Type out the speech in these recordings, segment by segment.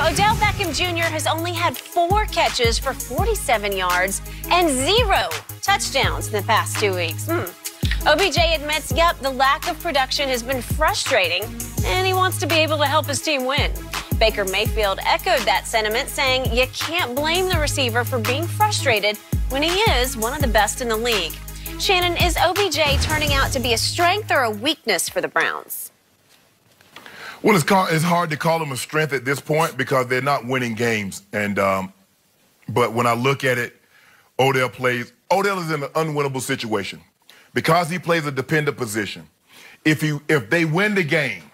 So Odell Beckham Jr. has only had 4 catches for 47 yards and 0 touchdowns in the past 2 weeks. OBJ admits, yep, the lack of production has been frustrating, and he wants to be able to help his team win. Baker Mayfield echoed that sentiment, saying you can't blame the receiver for being frustrated when he is one of the best in the league. Shannon, is OBJ turning out to be a strength or a weakness for the Browns? Well, it's hard to call him a strength at this point because they're not winning games. And but when I look at it, Odell is in an unwinnable situation because he plays a dependent position. If they win the game,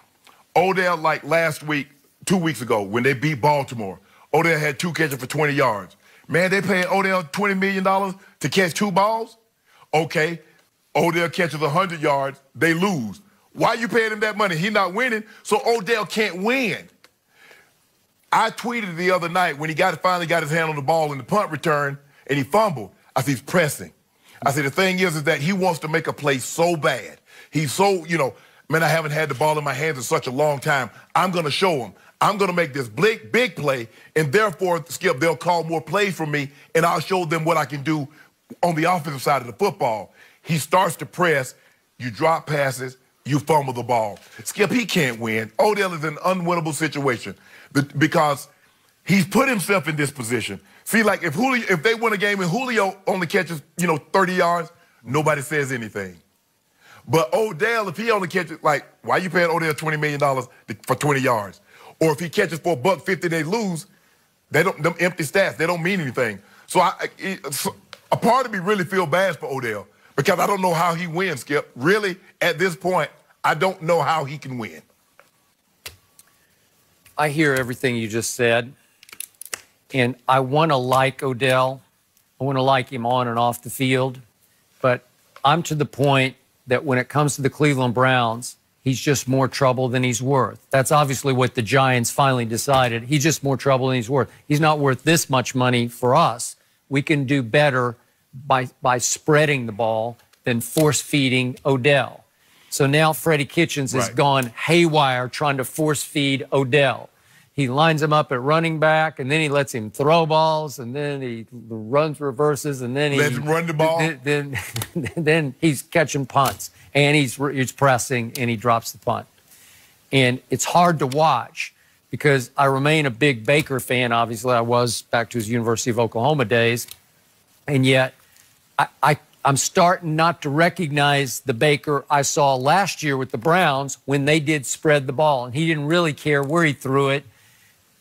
Odell, like last week, 2 weeks ago, when they beat Baltimore, Odell had 2 catches for 20 yards. Man, they paid Odell $20 million to catch 2 balls? Okay, Odell catches 100 yards, they lose. Why you paying him that money? He's not winning, so Odell can't win. I tweeted the other night when he finally got his hand on the ball in the punt return and he fumbled. I said, he's pressing. I said, the thing is that he wants to make a play so bad. He's so, man, I haven't had the ball in my hands in such a long time. I'm going to show him. I'm going to make this big play, and therefore, Skip, they'll call more plays from me, and I'll show them what I can do on the offensive side of the football. He starts to press, you drop passes, you fumble the ball. Skip, he can't win. Odell is in an unwinnable situation because he's put himself in this position. See, like if they win a game and Julio only catches, 30 yards, nobody says anything. But Odell, if he only catches, like, why you paying Odell $20 million for 20 yards? Or if he catches for $150, they lose. Them empty stats, they don't mean anything. So a part of me really feel bad for Odell because I don't know how he wins, Skip. Really, at this point, I don't know how he can win. I hear everything you just said, and I want to like Odell. I want to like him on and off the field, but I'm to the point that when it comes to the Cleveland Browns, he's just more trouble than he's worth. That's obviously what the Giants finally decided. He's just more trouble than he's worth. He's not worth this much money for us. We can do better by spreading the ball than force-feeding Odell. So now Freddie Kitchens has gone haywire trying to force-feed Odell. He lines him up at running back, and then he lets him throw balls, and then he runs reverses, and then he lets him run the ball. Then he's catching punts, and he's pressing, and he drops the punt. And it's hard to watch because I remain a big Baker fan. Obviously, I was back to his University of Oklahoma days, and yet I'm starting not to recognize the Baker I saw last year with the Browns when they did spread the ball, and he didn't really care where he threw it.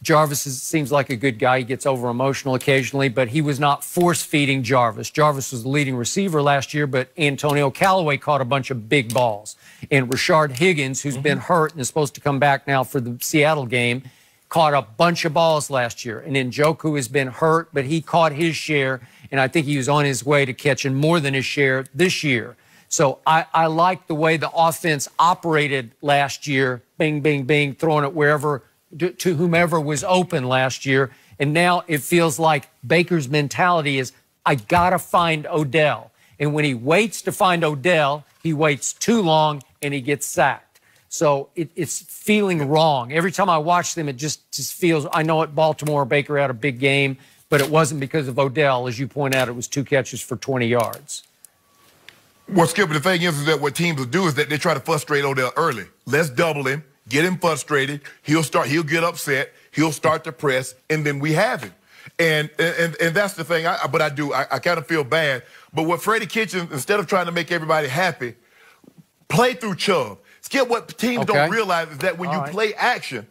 Jarvis seems like a good guy. He gets over emotional occasionally, but he was not force-feeding Jarvis. Jarvis was the leading receiver last year, but Antonio Callaway caught a bunch of big balls. And Rashard Higgins, who's been hurt and is supposed to come back now for the Seattle game, caught a bunch of balls last year. And Njoku has been hurt, but he caught his share, and I think he was on his way to catching more than his share this year. So I like the way the offense operated last year, bing, bing, bing, throwing it wherever, to whomever was open last year. And now it feels like Baker's mentality is, I got to find Odell. And when he waits to find Odell, he waits too long and he gets sacked. So it's feeling wrong. Every time I watch them, it just feels, I know at Baltimore, Baker had a big game, but it wasn't because of Odell. As you point out, it was 2 catches for 20 yards. Well, Skip, the thing is that what teams will do is that they try to frustrate Odell early. Let's double him, get him frustrated. He'll get upset. He'll start to press, and then we have him. And that's the thing. I kind of feel bad. But what Freddie Kitchens, instead of trying to make everybody happy, play through Chubb. Skip, what teams don't realize is that when you play action,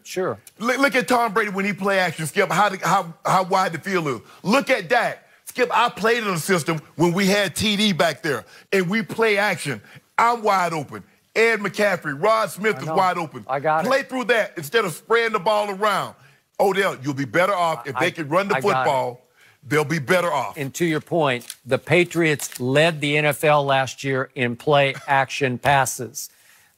look at Tom Brady when he play action, Skip, how wide the field is. Look at Dak. Skip, I played in a system when we had TD back there, and we play action. I'm wide open. Ed McCaffrey, Rod Smith is wide open. I got it. Play through that instead of spreading the ball around. Odell, you'll be better off if they can run the football. They'll be better off. And to your point, the Patriots led the NFL last year in play action passes.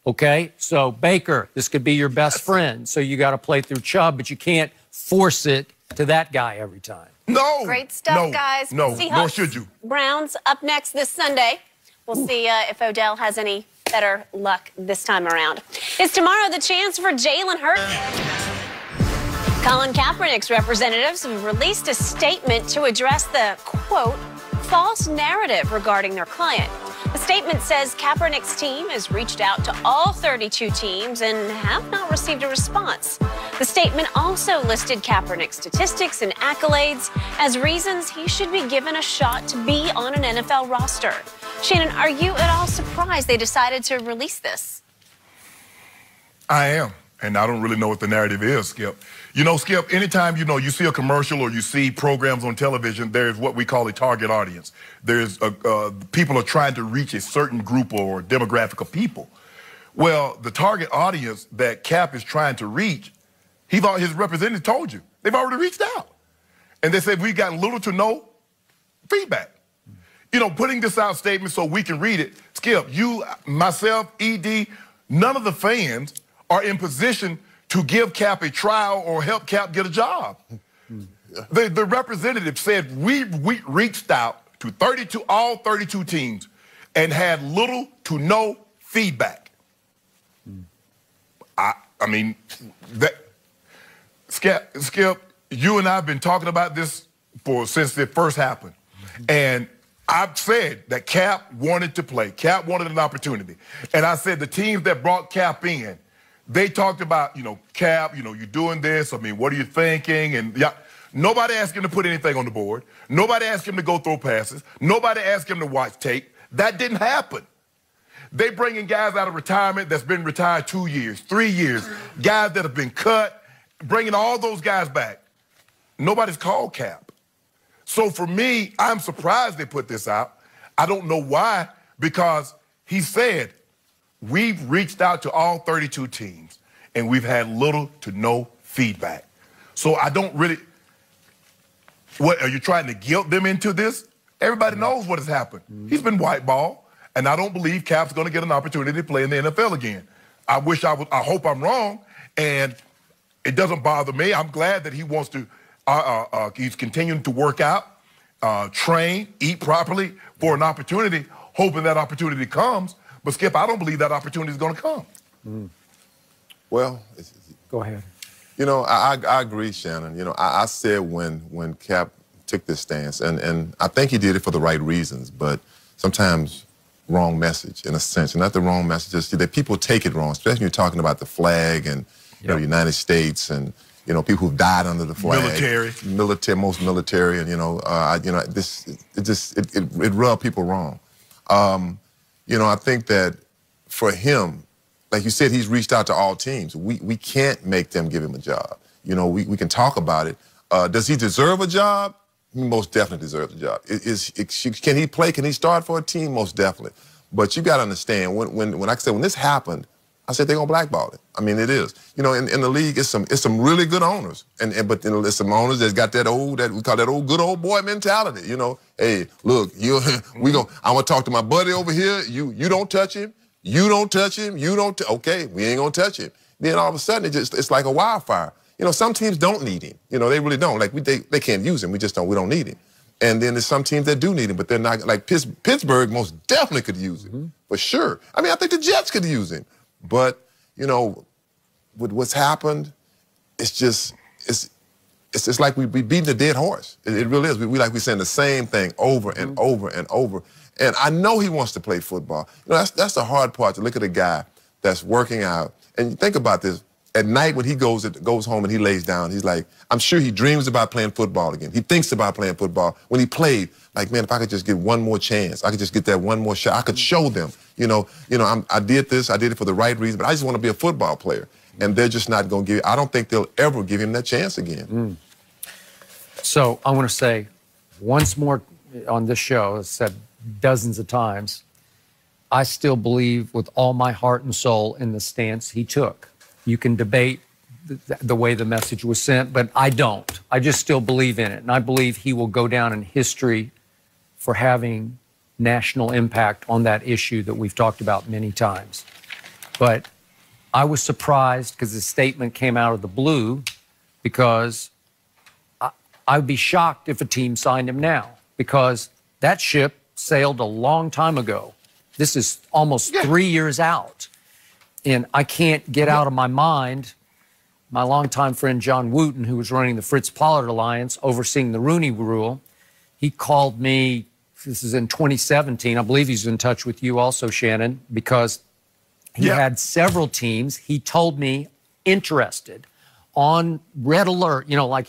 Okay? So, Baker, this could be your best friend. So you got to play through Chubb, but you can't force it to that guy every time. No. Great stuff, guys. No, nor should you. Browns up next this Sunday. We'll see if Odell has any better luck this time around. Is tomorrow the chance for Jalen Hurts? Colin Kaepernick's representatives have released a statement to address the, quote, false narrative regarding their client. The statement says Kaepernick's team has reached out to all 32 teams and have not received a response. The statement also listed Kaepernick's statistics and accolades as reasons he should be given a shot to be on an NFL roster. Shannon, are you at all surprised they decided to release this? I am. And I don't really know what the narrative is, Skip. You know, Skip, anytime, you see a commercial or you see programs on television, there's what we call a target audience. There's people are trying to reach a certain group or demographic of people. Well, the target audience that Cap is trying to reach, his representative told you, they've already reached out. And they said, we got little to no feedback. You know, putting this out statement so we can read it, Skip, you, myself, ED, none of the fans are in position to give Cap a trial or help Cap get a job. The representative said we reached out to all 32 teams and had little to no feedback. I mean, Skip, you and I have been talking about this since it first happened. And I've said that Cap wanted to play. Cap wanted an opportunity. And I said the teams that brought Cap in, they talked about, Cap, you're doing this. I mean, what are you thinking? And yeah, nobody asked him to put anything on the board. Nobody asked him to go throw passes. Nobody asked him to watch tape. That didn't happen. They bring in guys out of retirement that's been retired 2 years, 3 years, guys that have been cut, bringing all those guys back. Nobody's called Cap. So for me, I'm surprised they put this out. I don't know why, because he said, we've reached out to all 32 teams, and we've had little to no feedback. So I don't really, what, are you trying to guilt them into this? Everybody knows what has happened. He's been whiteballed, and I don't believe Cap's going to get an opportunity to play in the NFL again. I hope I'm wrong, and it doesn't bother me. I'm glad that he wants to, he's continuing to work out, train, eat properly for an opportunity, hoping that opportunity comes. But, Skip, I don't believe that opportunity is going to come. Well, go ahead. I agree, Shannon. I said when Cap took this stance, and I think he did it for the right reasons, but sometimes wrong message in a sense. And not the wrong message, just that people take it wrong, especially when you're talking about the flag and the United States and people who've died under the flag. Most military, and it rubbed people wrong. I think that for him, like you said, he's reached out to all teams. We can't make them give him a job. We can talk about it. Does he deserve a job? He most definitely deserves a job. Can he play? Can he start for a team? Most definitely. But you got to understand, when this happened, I said they're gonna blackball it. I mean, it is. In the league, it's some really good owners, but there's some owners that's got that we call that good old boy mentality. Hey, look, I want to talk to my buddy over here. You don't touch him. You don't touch him. Okay, we ain't gonna touch him. Then all of a sudden, it's like a wildfire. Some teams don't need him. They really don't. Like they can't use him. We don't need him. And then there's some teams that do need him, but they're not. Like Pittsburgh most definitely could use him for sure. I mean, I think the Jets could use him. But, with what's happened, it's just like we beating a dead horse. It really is. We're saying the same thing over and over and over. And I know he wants to play football. That's the hard part, to look at a guy that's working out. And think about this. At night when he goes home and he lays down, he's like, I'm sure he dreams about playing football again. He thinks about playing football. When he played, like, man, if I could just get one more chance, I could just get that one more shot, I could show them, I did this, I did it for the right reason, but I just want to be a football player. And they're just not going to give, I don't think they'll ever give him that chance again. So I want to say once more on this show, I've said dozens of times, I still believe with all my heart and soul in the stance he took. You can debate the way the message was sent, but I don't. I just still believe in it. And I believe he will go down in history for having national impact on that issue that we've talked about many times. But I was surprised because the statement came out of the blue, because I'd be shocked if a team signed him now, because that ship sailed a long time ago. This is almost 3 years out. And I can't get out of my mind my longtime friend John Wooten, who was running the Fritz Pollard Alliance, overseeing the Rooney Rule, he called me, this is in 2017, I believe he's in touch with you also, Shannon, because he had several teams, he told me, interested on red alert, you know, like